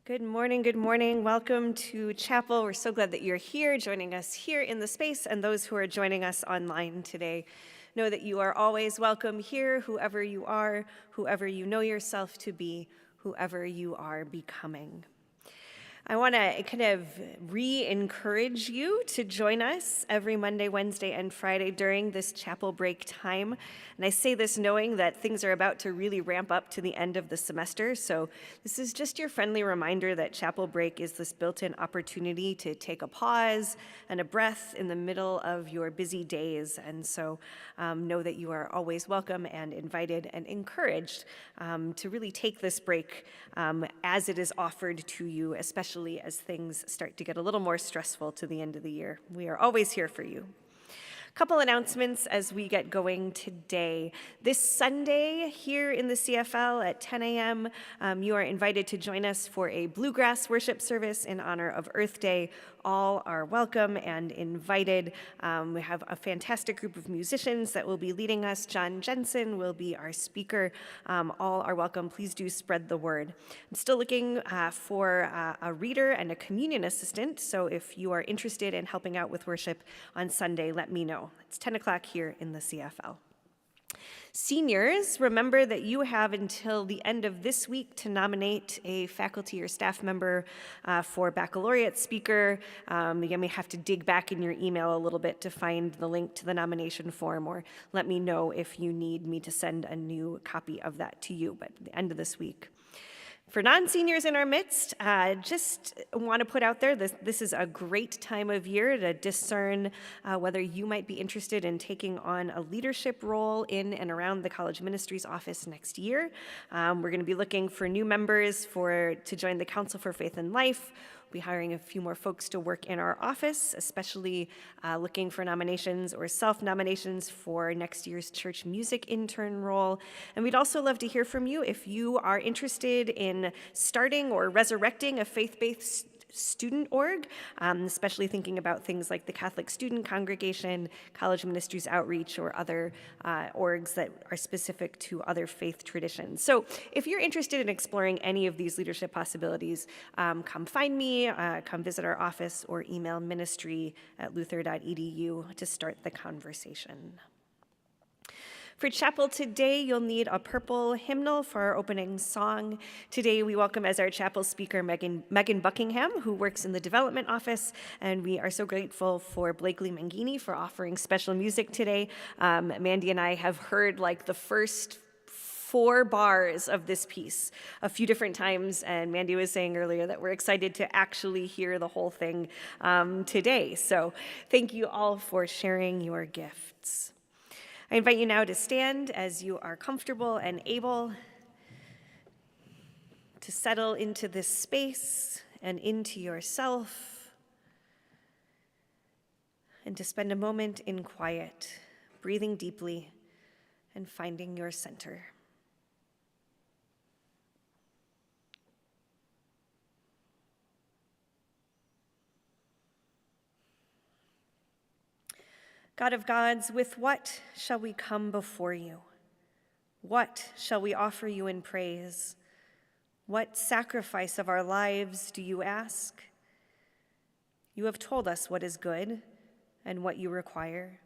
Good morning, good morning. Welcome to chapel. We're so glad that you're here, joining us here in the space, and those who are joining us online today. Know that you are always welcome here, whoever you are, whoever you know yourself to be, whoever you are becoming. I want to kind of re-encourage you to join us every Monday, Wednesday, and Friday during this chapel break time. And I say this knowing that things are about to really ramp up to the end of the semester. So this is just your friendly reminder that chapel break is this built-in opportunity to take a pause and a breath in the middle of your busy days. And so know that you are always welcome and invited and encouraged to really take this break as it is offered to you, especially as things start to get a little more stressful to the end of the year. We are always here for you. Couple announcements as we get going today. This Sunday here in the CFL at 10 a.m., you are invited to join us for a bluegrass worship service in honor of Earth Day. All are welcome and invited. We have a fantastic group of musicians that will be leading us. John Jensen will be our speaker. All are welcome. Please do spread the word. I'm still looking for a reader and a communion assistant, so if you are interested in helping out with worship on Sunday, let me know. It's 10 o'clock here in the CFL. Seniors, remember that you have until the end of this week to nominate a faculty or staff member for baccalaureate speaker. You may have to dig back in your email a little bit to find the link to the nomination form, or let me know if you need me to send a new copy of that to you, but at the end of this week. For non-seniors in our midst, just want to put out there, this is a great time of year to discern whether you might be interested in taking on a leadership role in and around the college ministries office next year. We're going to be looking for new members to join the Council for Faith and Life. We'll be hiring a few more folks to work in our office, especially looking for nominations or self-nominations for next year's church music intern role. And we'd also love to hear from you if you are interested in starting or resurrecting a faith-based student org, especially thinking about things like the Catholic Student Congregation, College Ministries Outreach, or other orgs that are specific to other faith traditions. So if you're interested in exploring any of these leadership possibilities, come find me, come visit our office, or email ministry@luther.edu to start the conversation. For chapel today, you'll need a purple hymnal for our opening song. Today, we welcome as our chapel speaker Megan Buckingham, who works in the development office, and we are so grateful for Blakely Mangini for offering special music today. Mandy and I have heard like the first 4 bars of this piece a few different times, and Mandy was saying earlier that we're excited to actually hear the whole thing today. So thank you all for sharing your gifts. I invite you now to stand as you are comfortable and able to settle into this space and into yourself, and to spend a moment in quiet, breathing deeply and finding your center. God of gods, with what shall we come before you? What shall we offer you in praise? What sacrifice of our lives do you ask? You have told us what is good and what you require: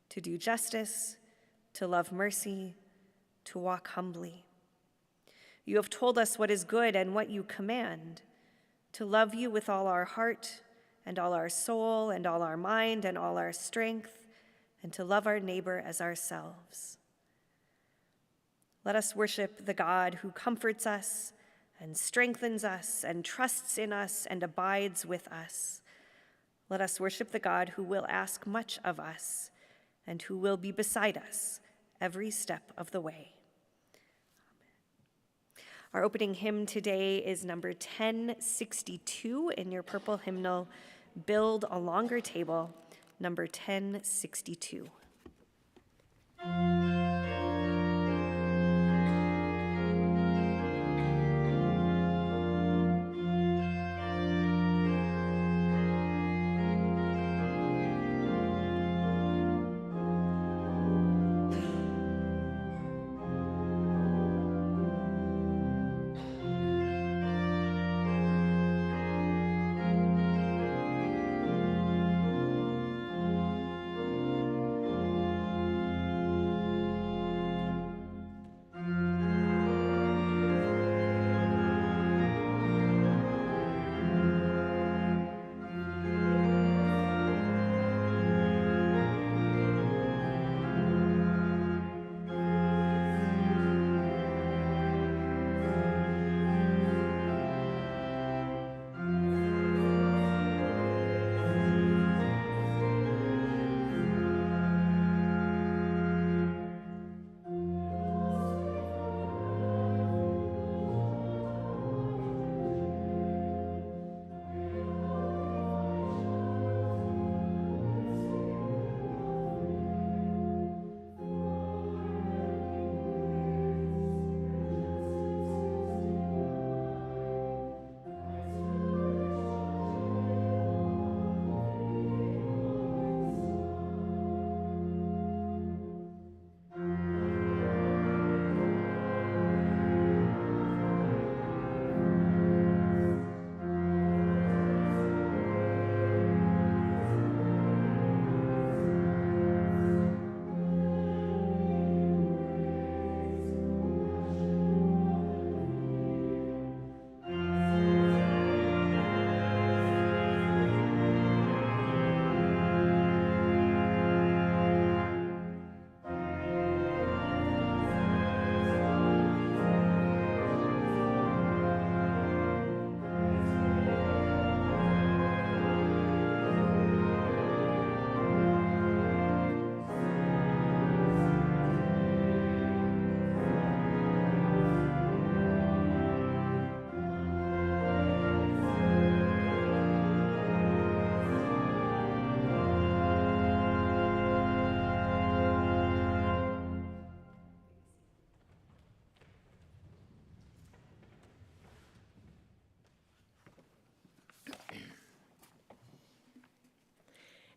to do justice, to love mercy, to walk humbly. You have told us what is good and what you command: to love you with all our heart and all our soul and all our mind and all our strength, and to love our neighbor as ourselves. Let us worship the God who comforts us and strengthens us and trusts in us and abides with us. Let us worship the God who will ask much of us and who will be beside us every step of the way. Our opening hymn today is number 1062 in your purple hymnal, Build a Longer Table, number 1062.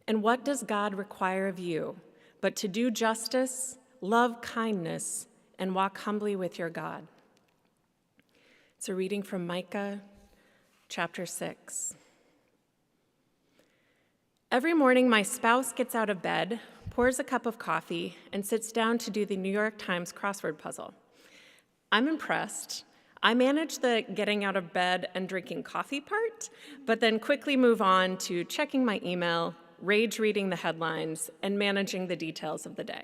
And what does God require of you but to do justice, love kindness, and walk humbly with your God? It's a reading from Micah chapter 6. Every morning, my spouse gets out of bed, pours a cup of coffee, and sits down to do the New York Times crossword puzzle. I'm impressed. I manage the getting out of bed and drinking coffee part, but then quickly move on to checking my email, rage reading the headlines, and managing the details of the day.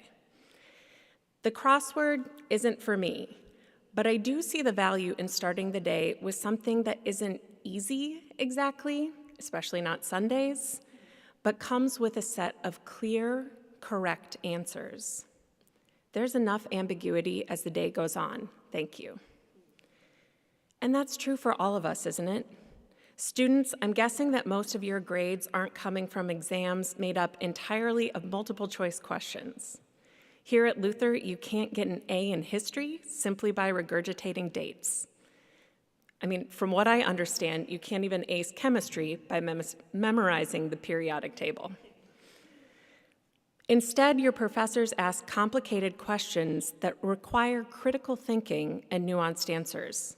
The crossword isn't for me, but I do see the value in starting the day with something that isn't easy exactly, especially not Sundays, but comes with a set of clear, correct answers. There's enough ambiguity as the day goes on. Thank you. And that's true for all of us, isn't it? Students, I'm guessing that most of your grades aren't coming from exams made up entirely of multiple choice questions. Here at Luther, you can't get an A in history simply by regurgitating dates. I mean, from what I understand, you can't even ace chemistry by memorizing the periodic table. Instead, your professors ask complicated questions that require critical thinking and nuanced answers.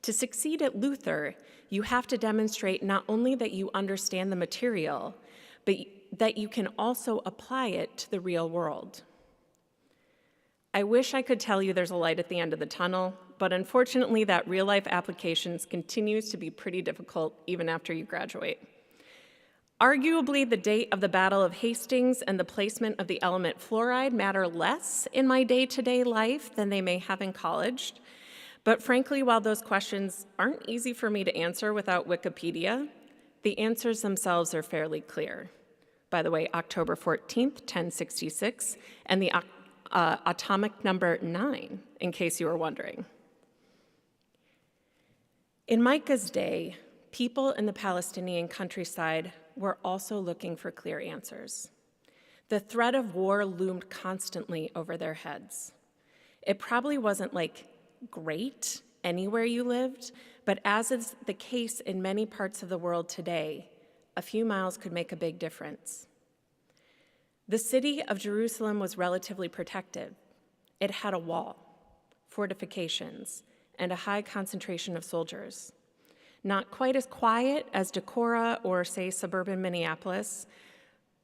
To succeed at Luther, you have to demonstrate not only that you understand the material, but that you can also apply it to the real world. I wish I could tell you there's a light at the end of the tunnel, but unfortunately that real-life applications continues to be pretty difficult even after you graduate. Arguably, the date of the Battle of Hastings and the placement of the element fluoride matter less in my day-to-day life than they may have in college. But frankly, while those questions aren't easy for me to answer without Wikipedia, the answers themselves are fairly clear. By the way, October 14th, 1066, and the atomic number 9, in case you were wondering. In Micah's day, people in the Palestinian countryside were also looking for clear answers. The threat of war loomed constantly over their heads. It probably wasn't great anywhere you lived, but as is the case in many parts of the world today, a few miles could make a big difference. The city of Jerusalem was relatively protected. It had a wall, fortifications, and a high concentration of soldiers. Not quite as quiet as Decorah or, say, suburban Minneapolis,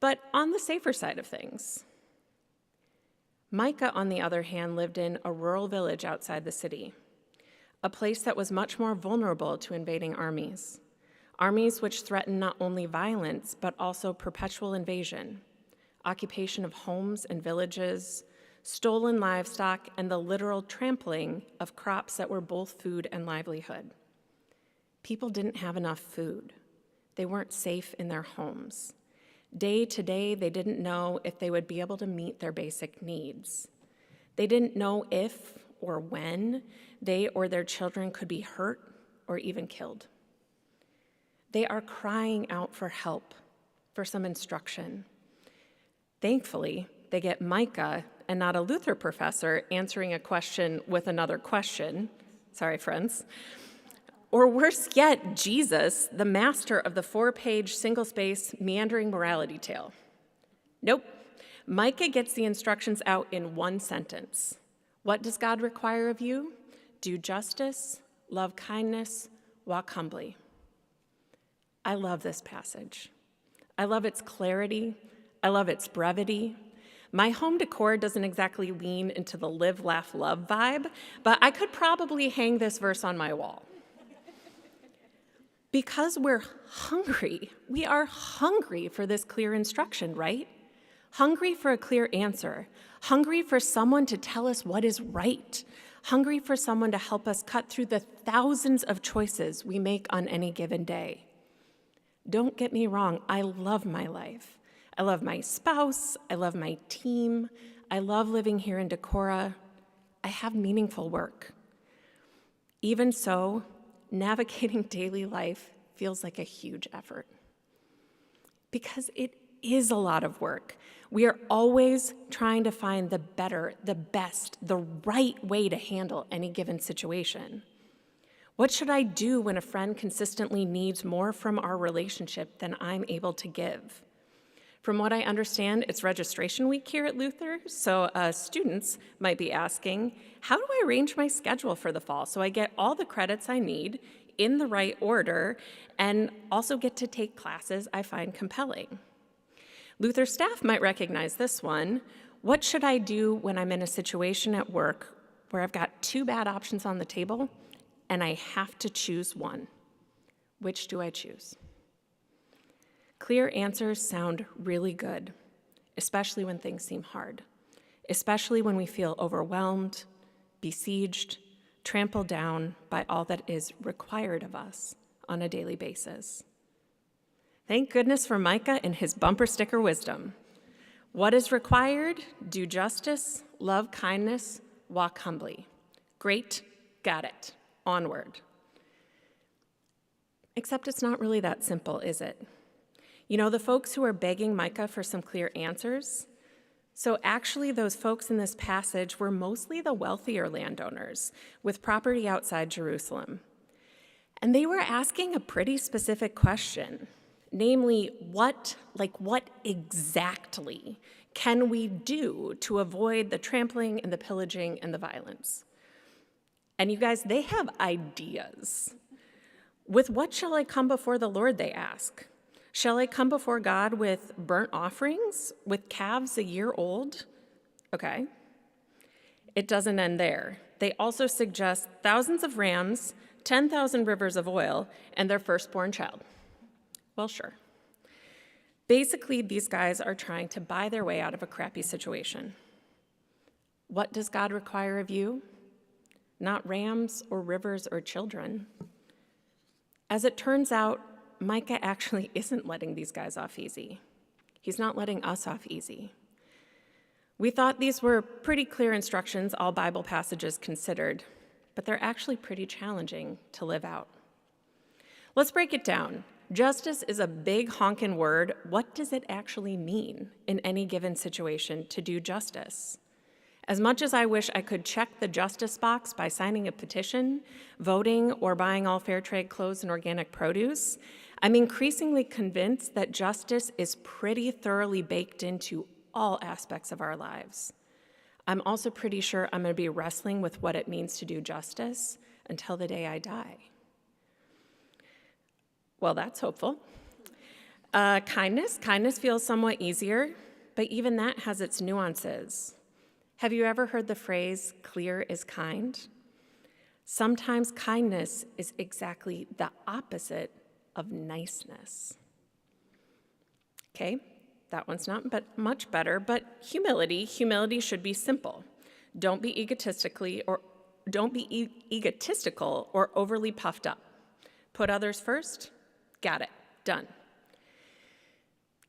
but on the safer side of things. Micah, on the other hand, lived in a rural village outside the city, a place that was much more vulnerable to invading armies which threatened not only violence, but also perpetual invasion, occupation of homes and villages, stolen livestock, and the literal trampling of crops that were both food and livelihood. People didn't have enough food. They weren't safe in their homes. Day to day, they didn't know if they would be able to meet their basic needs. They didn't know if or when they or their children could be hurt or even killed. They are crying out for help, for some instruction. Thankfully, they get Micah and not a Luther professor answering a question with another question. Sorry, friends. Or worse yet, Jesus, the master of the 4-page, single-space, meandering morality tale. Nope. Micah gets the instructions out in one sentence. What does God require of you? Do justice, love kindness, walk humbly. I love this passage. I love its clarity. I love its brevity. My home decor doesn't exactly lean into the live, laugh, love vibe, but I could probably hang this verse on my wall. Because we're hungry. We are hungry for this clear instruction, right? Hungry for a clear answer. Hungry for someone to tell us what is right. Hungry for someone to help us cut through the thousands of choices we make on any given day. Don't get me wrong, I love my life. I love my spouse, I love my team, I love living here in Decorah. I have meaningful work. Even so, navigating daily life feels like a huge effort. Because it is a lot of work. We are always trying to find the better, the best, the right way to handle any given situation. What should I do when a friend consistently needs more from our relationship than I'm able to give? From what I understand, it's registration week here at Luther, so students might be asking, how do I arrange my schedule for the fall so I get all the credits I need in the right order and also get to take classes I find compelling? Luther staff might recognize this one. What should I do when I'm in a situation at work where I've got two bad options on the table and I have to choose one? Which do I choose? Clear answers sound really good, especially when things seem hard, especially when we feel overwhelmed, besieged, trampled down by all that is required of us on a daily basis. Thank goodness for Micah and his bumper sticker wisdom. What is required? Do justice, love kindness, walk humbly. Great, got it, onward. Except it's not really that simple, is it? You know, the folks who are begging Micah for some clear answers, so actually those folks in this passage were mostly the wealthier landowners with property outside Jerusalem. And they were asking a pretty specific question, namely, what exactly can we do to avoid the trampling and the pillaging and the violence? And you guys, they have ideas. With what shall I come before the Lord, they ask. Shall I come before God with burnt offerings, with calves a year old? Okay. It doesn't end there. They also suggest thousands of rams, 10,000 rivers of oil, and their firstborn child. Well, sure. Basically, these guys are trying to buy their way out of a crappy situation. What does God require of you? Not rams or rivers or children. As it turns out, Micah actually isn't letting these guys off easy. He's not letting us off easy. We thought these were pretty clear instructions, all Bible passages considered, but they're actually pretty challenging to live out. Let's break it down. Justice is a big honkin' word. What does it actually mean in any given situation to do justice? As much as I wish I could check the justice box by signing a petition, voting, or buying all fair trade clothes and organic produce, I'm increasingly convinced that justice is pretty thoroughly baked into all aspects of our lives. I'm also pretty sure I'm going to be wrestling with what it means to do justice until the day I die. Well, that's hopeful. Kindness feels somewhat easier, but even that has its nuances. Have you ever heard the phrase, clear is kind? Sometimes kindness is exactly the opposite of niceness. Okay, that one's not much better, but humility should be simple. Don't be egotistical or overly puffed up. Put others first, got it, done.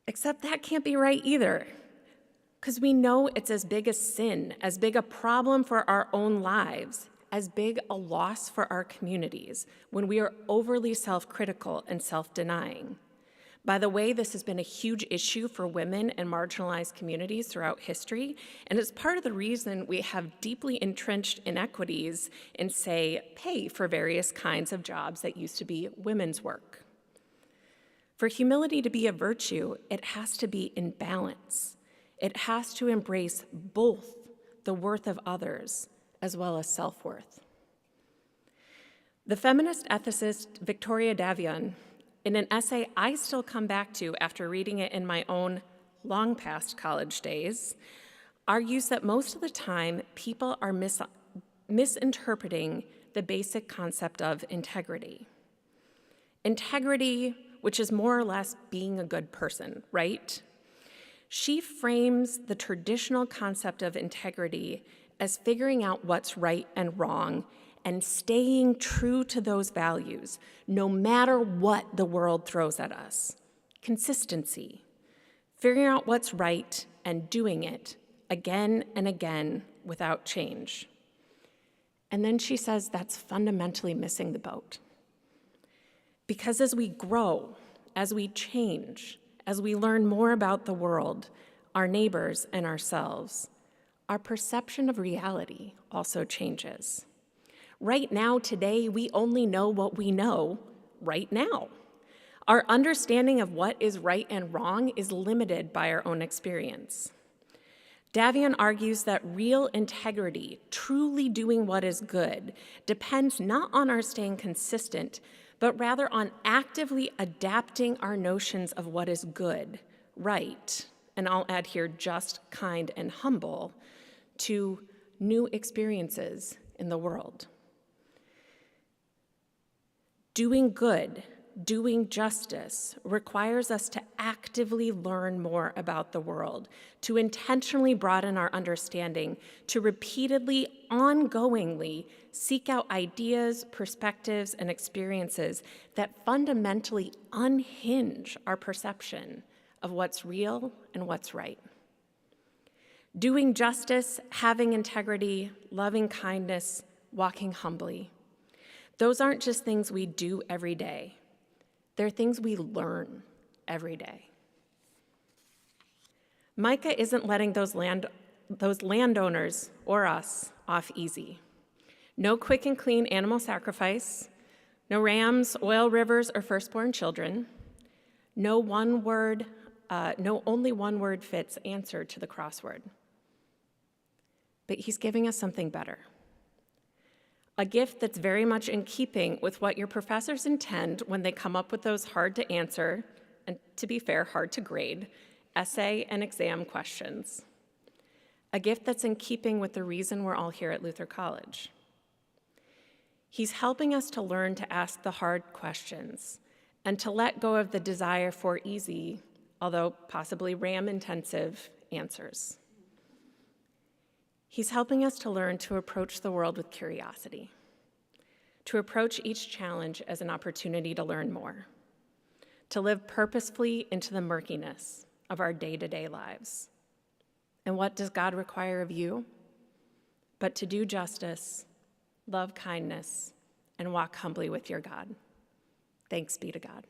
Except that can't be right either, because we know it's as big a sin, as big a problem for our own lives, as big a loss for our communities when we are overly self-critical and self-denying. By the way, this has been a huge issue for women and marginalized communities throughout history, and it's part of the reason we have deeply entrenched inequities in, say, pay for various kinds of jobs that used to be women's work. For humility to be a virtue, it has to be in balance. It has to embrace both the worth of others as well as self-worth. The feminist ethicist Victoria Davion, in an essay I still come back to after reading it in my own long past college days, argues that most of the time people are misinterpreting the basic concept of integrity. Integrity, which is more or less being a good person, right? She frames the traditional concept of integrity as figuring out what's right and wrong and staying true to those values, no matter what the world throws at us. Consistency, figuring out what's right and doing it again and again without change. And then she says that's fundamentally missing the boat. Because as we grow, as we change, as we learn more about the world, our neighbors, and ourselves, our perception of reality also changes. Right now, today, we only know what we know right now. Our understanding of what is right and wrong is limited by our own experience. Davian argues that real integrity, truly doing what is good, depends not on our staying consistent, but rather on actively adapting our notions of what is good, right, and I'll add here just, kind, and humble, to new experiences in the world. Doing good, doing justice requires us to actively learn more about the world, to intentionally broaden our understanding, to repeatedly, ongoingly seek out ideas, perspectives, and experiences that fundamentally unhinge our perception of what's real and what's right. Doing justice, having integrity, loving kindness, walking humbly. Those aren't just things we do every day. They're things we learn every day. Micah isn't letting those landowners or us off easy. No quick and clean animal sacrifice, no rams, oil rivers, or firstborn children. No only one word fits answer to the crossword. But he's giving us something better. A gift that's very much in keeping with what your professors intend when they come up with those hard to answer, and to be fair, hard to grade, essay and exam questions. A gift that's in keeping with the reason we're all here at Luther College. He's helping us to learn to ask the hard questions and to let go of the desire for easy, although possibly RAM-intensive, answers. He's helping us to learn to approach the world with curiosity, to approach each challenge as an opportunity to learn more, to live purposefully into the murkiness of our day-to-day lives. And what does God require of you? But to do justice, love kindness, and walk humbly with your God. Thanks be to God.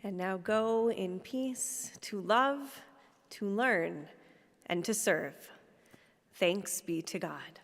And now go in peace to love, to learn, and to serve. Thanks be to God.